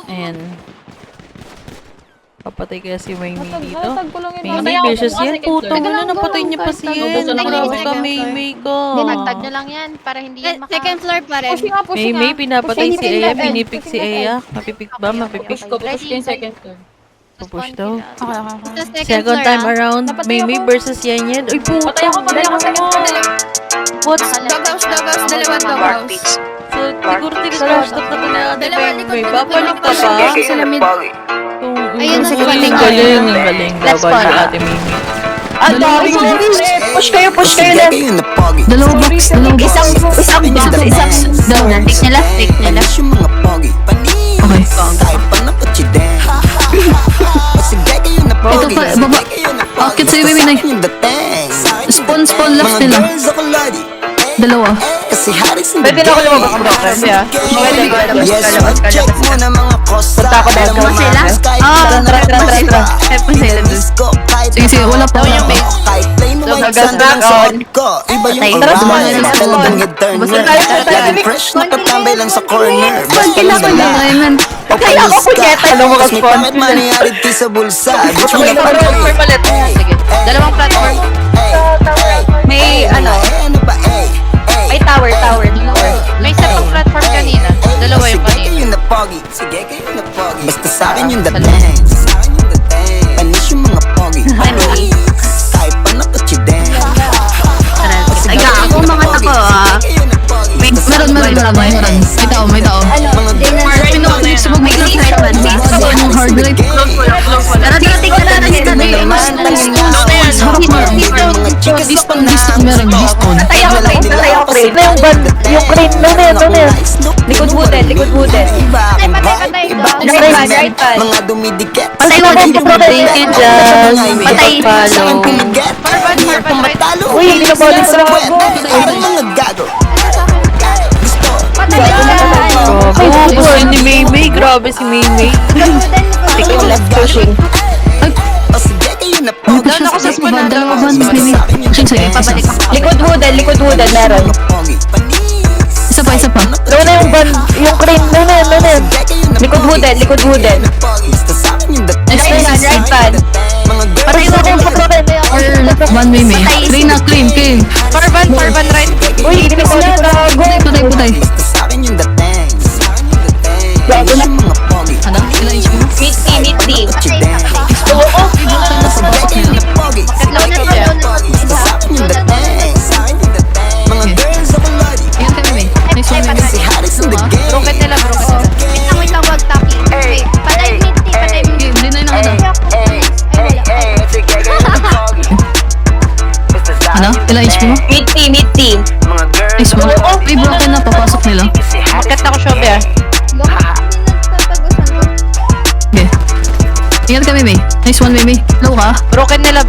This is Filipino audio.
Ayan. Papatay kaya si May dito. Natag ko lang yun. May versus yan. Puto mo na, napatay niya pa si Yen. Grabe ka, May ka. Tag nyo lang yan para hindi yan maka... Second floor pa rin. Pushing nga, pushing May nga. pinapatay si Pushing Aya. left end. Pinipik si Aya. Mapipik ba? Mapipik. Push ko, push ko yung second floor. Pupush daw. Okay. Sa second Second floor, time ah. around, Napatay May ako. versus Yen. Uy, puto. Patay ako second floor. What's Doghouse, dalawang doghouse. So, siguro tinitouch na ito na ate May. Babalik ka ba? Sa lamid. Ayun, Ayun, sa galing, galing. galing. Let's Laban follow. sa ate May. Ang dami ko. Push kayo left. Dalawang box, dalawang box. Isang Down. Take nila, take nila. Okay. Ito pa, baba. Akit sa'yo, baby, nay. Spawn left nila. Dalawa. Pwede na ako lumabas bro. Kasi Check mo na mga kosa. Punta ako dahil Ano sila? Tara. Step pa sila dun. Sige, wala pa. Wala pa. Maganda ko. Iba yung Tara, aura. tara, Talagang headturn. Basta tayo. Laging fresh, nakatambay lang sa corner. Basta Kailangan lang lang, Rayman. Kaya ako punyeta. Ano mo Mas may ka-spawn? pangit maniharid di sa bulsa. Bitch mo na Platform ulit. Sige. Dalawang platform. May ano. Ano ba, eh? May tower. May isa pang platform kanina. Dalawa yung Sige kanina. kayo na pogi. Sige kayo na pogi. Basta sa akin yung dating. Panis yung mga pogi. Kahit pa nakachideng. Ay, ako mga tako, ah. Meron. May tao. Subog may close right man. Ang hard right. Tara, titik ka na. Dispawn. Meron dispawn. Patay ako crane. Yung crane. Doon na. Likod wooden. Patay. Right pan. Mga dumidikit. Patay mo ko bro. Thank you, Jazz. Patay. Follow. Farban right. Uy, hindi na balik sa ako. Parang mga gago. Patay ka. Oh, gusto ni May. Grabe si May. Ikaw left pushing. O sige kayo na pogi. Down ako sa spawn. Dalawa ba? Sige. Pabalik ako. Likod wooden meron. Isa pa. Doon na yung crane. Doon na. Likod wooden. Next Right pan. Patay mo ko bro. or left one may. Clean na, clean. Farban right. Uy, hindi ko na gago. Patay. Sa akin yung dating. Gago na. Yung mga pogi. Ano? Ilang HP mo? Meet team. Chideng. Pasok nila. Pogi. Basta sa akin yung dating. Mga girls ako lodi. Ayan kami may. Next one may. Si Harris in the game. Broken nila. Wait lang, wag tapping. Wait, patay mid team. Okay, deny na kita. Ano? Ilang HP mo? Meet team. Mga girls Next one. Ay, broken na. Papasok nila. Bakit ako shobe ah? Okay. Ingat kami may. Next one may. Low ka. Broken nila.